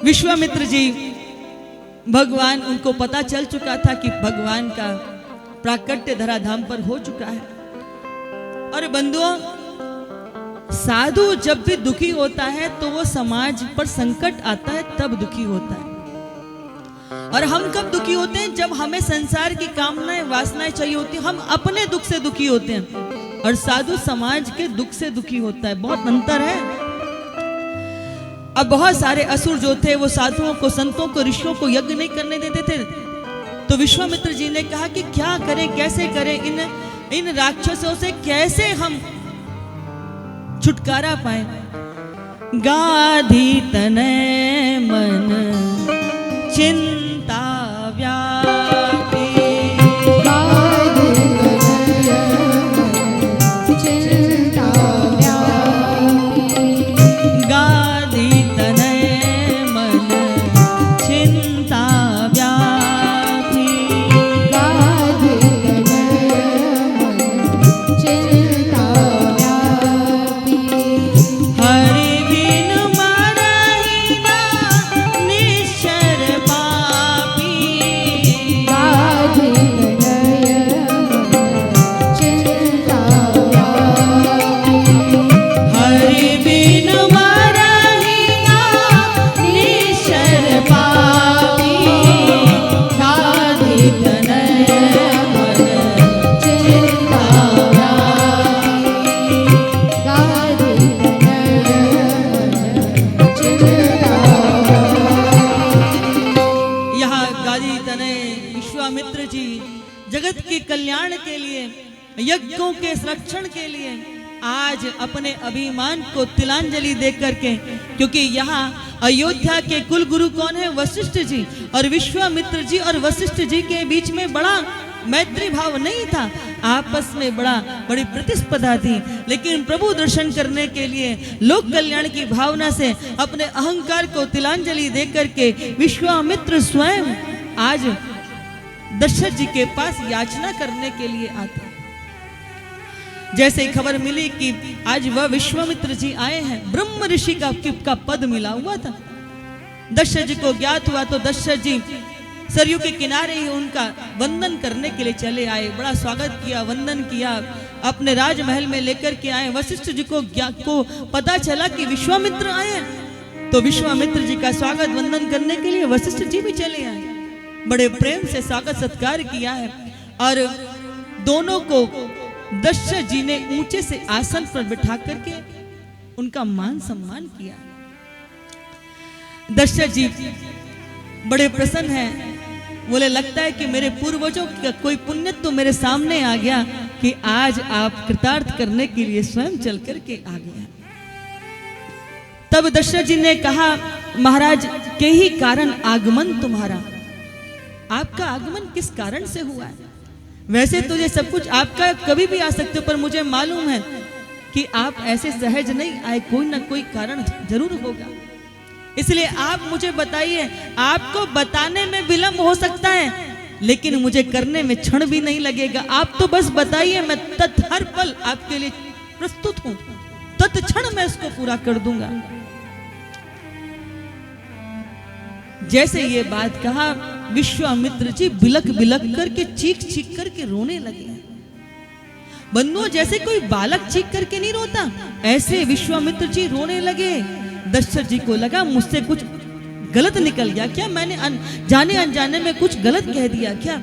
विश्वामित्र जी भगवान, उनको पता चल चुका था कि भगवान का प्राकट्य धराधाम पर हो चुका है। और बंधुओं, साधु जब भी दुखी होता है तो वो समाज पर संकट आता है तब दुखी होता है। और हम कब दुखी होते हैं? जब हमें संसार की कामनाएं वासनाएं चाहिए होती हैं, हम अपने दुख से दुखी होते हैं। और साधु समाज के दुख से दुखी होता है, बहुत अंतर है। अब बहुत सारे असुर जो थे वो साधुओं को, संतों को, ऋषियों को यज्ञ नहीं करने देते थे। तो विश्वामित्र जी ने कहा कि क्या करें, कैसे करें, इन राक्षसों से कैसे हम छुटकारा पाए। गाधी तनय मन चिंता व्यापी, गाधी तनय मन चिंता व्यापी, गाधी चिंता व्यापी, हरि बिन मरहि ना निश्चर पापी, गाधी चिंता व्यापी, हरि बिन मरहि ना निश्चर पापी, गाधी तनय मन चिंता व्यापी, गाधी यहाँ गादी तनय विश्वामित्र जी जगत के कल्याण के लिए, यज्ञों के संरक्षण के लिए आज अपने अभिमान को तिलांजलि दे करके, क्योंकि यहाँ अयोध्या के कुल गुरु कौन है? वशिष्ठ जी। और विश्वामित्र जी और वशिष्ठ जी के बीच में बड़ा मैत्री भाव नहीं था, आपस में बड़ी प्रतिस्पर्धा थी। लेकिन प्रभु दर्शन करने के लिए, लोक कल्याण की भावना से अपने अहंकार को तिलांजलि दे करके विश्वामित्र स्वयं आज दशरथ जी के पास याचना करने के लिए आते। जैसे खबर मिली कि आज वह विश्वामित्र जी आए हैं, ब्रह्म ऋषि का पद मिला हुआ था। दशरथ जी को ज्ञात हुआ तो दशरथ जी सरयू के किनारे ही उनका वंदन करने के लिए चले आए। बड़ा स्वागत किया, वंदन किया, अपने राजमहल में लेकर के आए। वशिष्ठ जी को पता चला कि विश्वामित्र आए हैं, तो विश्वामित्र जी का स्वागत वंदन करने के लिए वशिष्ठ जी भी चले आए। बड़े प्रेम से स्वागत सत्कार किया है। और दोनों को दशरथ जी ने ऊंचे से आसन पर बिठा करके उनका मान सम्मान किया। दशरथ जी बड़े प्रसन्न हैं, बोले लगता है कि मेरे पूर्वजों का कोई पुण्य तो मेरे सामने आ गया कि आज आप कृतार्थ करने के लिए स्वयं चल करके आ गया। तब दशरथ जी ने कहा, महाराज के ही कारण आगमन तुम्हारा, आपका आगमन किस कारण से हुआ है? वैसे तो ये सब कुछ आपका कभी भी आ सकते हो, पर मुझे मालूम है कि आप ऐसे सहज नहीं आए, कोई ना कोई कारण जरूर होगा। इसलिए आप मुझे बताइए। आपको बताने में विलंब हो सकता है, लेकिन मुझे करने में क्षण भी नहीं लगेगा। आप तो बस बताइए, मैं हर पल आपके लिए प्रस्तुत हूं, तत्क्षण मैं इसको पूरा कर दूंगा। जैसे ये बात कहा, विश्वामित्र जी बिलक बिलक करके, चीख चीख करके रोने लगे। बंधुओं, जैसे कोई बालक चीख करके नहीं रोता, ऐसे विश्वामित्र जी रोने लगे। दशरथ जी को लगा मुझसे कुछ गलत निकल गया क्या, मैंने जाने अनजाने में कुछ गलत कह दिया क्या।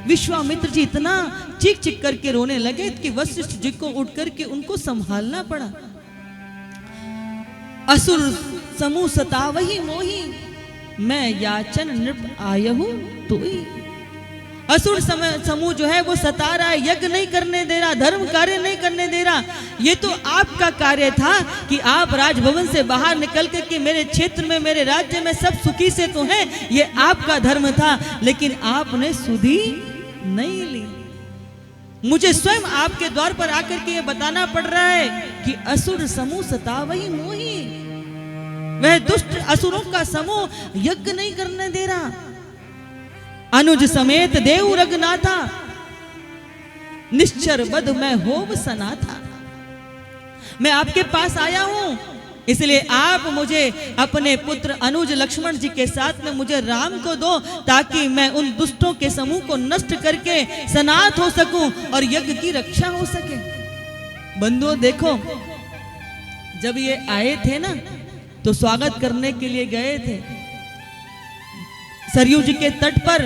विश्वामित्र जी इतना चीख चीख करके रोने लगे कि वशिष्ठ जी को उठ करके उनको संभालना पड़ा। असुर समूह सतावहि मोहि, मैं याचन नृप आयहु तोई। असुर समूह जो है वो सता रहा है, यज्ञ नहीं करने दे रहा, धर्म कार्य नहीं करने दे रहा। ये तो आपका कार्य था कि आप राजभवन से बाहर निकल कर के मेरे क्षेत्र में, मेरे राज्य में सब सुखी से तो हैं, ये आपका धर्म था, लेकिन आपने सुधि नहीं ली। मुझे स्वयं आपके द्वार पर आकर के ये बताना पड़ रहा है कि असुर समूह सतावहि मोहि, वह दुष्ट असुरों का समूह यज्ञ नहीं करने दे रहा। अनुज समेत देव रघुनाथा, निश्चर बद मैं होव सना था। मैं आपके पास आया हूं इसलिए आप मुझे अपने पुत्र अनुज लक्ष्मण जी के साथ में मुझे राम को दो, ताकि मैं उन दुष्टों के समूह को नष्ट करके सनाथ हो सकूं और यज्ञ की रक्षा हो सके। बंधुओं देखो, जब ये आए थे ना तो स्वागत करने के लिए गए थे सरयू जी के तट पर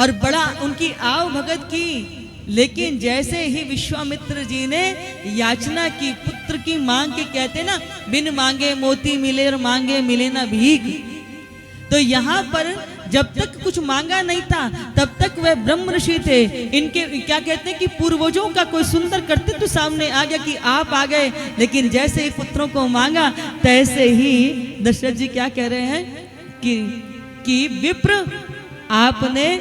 और बड़ा उनकी आव भगत की, लेकिन जैसे ही विश्वामित्र जी ने याचना की, पुत्र की मांग के, कहते ना बिन मांगे मोती मिले और मांगे मिले ना भीख, तो यहाँ पर जब तक कुछ मांगा नहीं था तब तक वह ब्रह्म ऋषि थे। इनके क्या कहते हैं कि पूर्वजों का कोई सुंदर कर्तृत्व सामने आ गया कि आप आ गए, लेकिन जैसे ही पुत्रों को मांगा तैसे ही दशरथ जी क्या कह रहे हैं कि विप्र आपने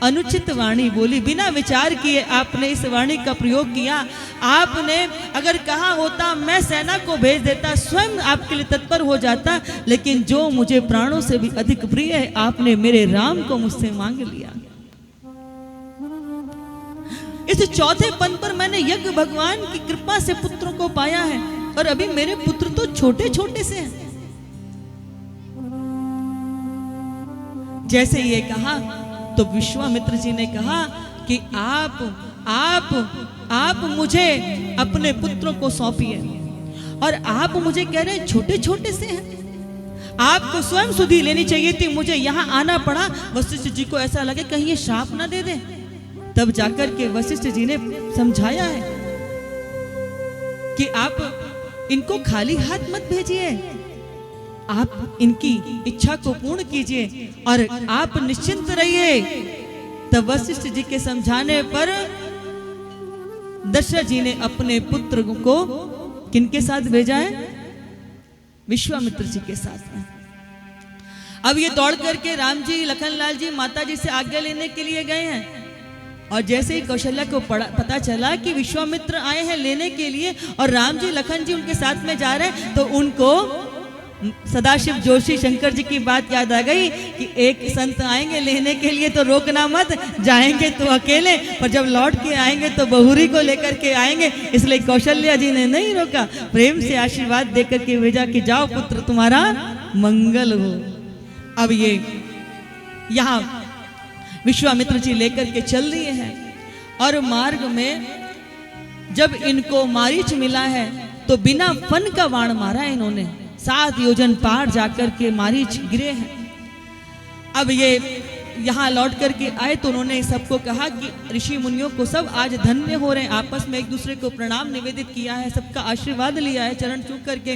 अनुचित वाणी बोली, बिना विचार किए आपने इस वाणी का प्रयोग किया। आपने अगर कहा होता मैं सेना को भेज देता, स्वयं आपके लिए तत्पर हो जाता, लेकिन जो मुझे प्राणों से भी अधिक प्रिय है आपने मेरे राम को मुझसे मांग लिया। इस चौथे पन पर मैंने यज्ञ भगवान की कृपा से पुत्रों को पाया है, और अभी मेरे पुत्र तो छोटे छोटे से हैं। जैसे ये कहा तो विश्वामित्र जी ने कहा कि आप मुझे अपने पुत्रों को सौंपिए, और आप मुझे कह रहे हैं छोटे छोटे से हैं। आपको स्वयं सुधि लेनी चाहिए थी, मुझे यहाँ आना पड़ा। वशिष्ठ जी को ऐसा लगे कहीं ये श्राप ना दे दे, तब जाकर के वशिष्ठ जी ने समझाया है कि आप इनको खाली हाथ मत भेजिए, आप इनकी इच्छा को पूर्ण कीजिए और आप निश्चिंत रहिए। तब वशिष्ठ जी के समझाने पर दशरथ जी ने अपने पुत्र को किनके साथ भेजा है? विश्वामित्र जी के साथ में। अब ये दौड़ करके राम जी, लखनलाल जी माता जी से आज्ञा लेने के लिए गए हैं, और जैसे ही कौशल्या को पता चला कि विश्वामित्र आए हैं लेने के लिए और राम जी लखन जी उनके साथ में जा रहे हैं, तो उनको सदाशिव जोशी शंकर जी की बात याद आ गई कि एक संत आएंगे लेने के लिए तो रोकना मत, जाएंगे तो अकेले, पर जब लौट के आएंगे तो बहुरी को लेकर के आएंगे। इसलिए कौशल्या जी ने नहीं रोका, प्रेम से आशीर्वाद देकर के भेजा कि जाओ पुत्र तुम्हारा मंगल हो। अब ये यहाँ विश्वामित्र जी लेकर के चल दिए हैं, और मार्ग में जब इनको मारीच मिला है तो बिना फन का बाण मारा है इन्होंने, 7 योजन पार जाकर के मारीच गिरे हैं। अब ये यहाँ लौट करके आए तो उन्होंने सबको कहा कि ऋषि मुनियों को सब आज धन्य हो रहे हैं, आपस में एक दूसरे को प्रणाम निवेदित किया है, सबका आशीर्वाद लिया है चरण छू करके।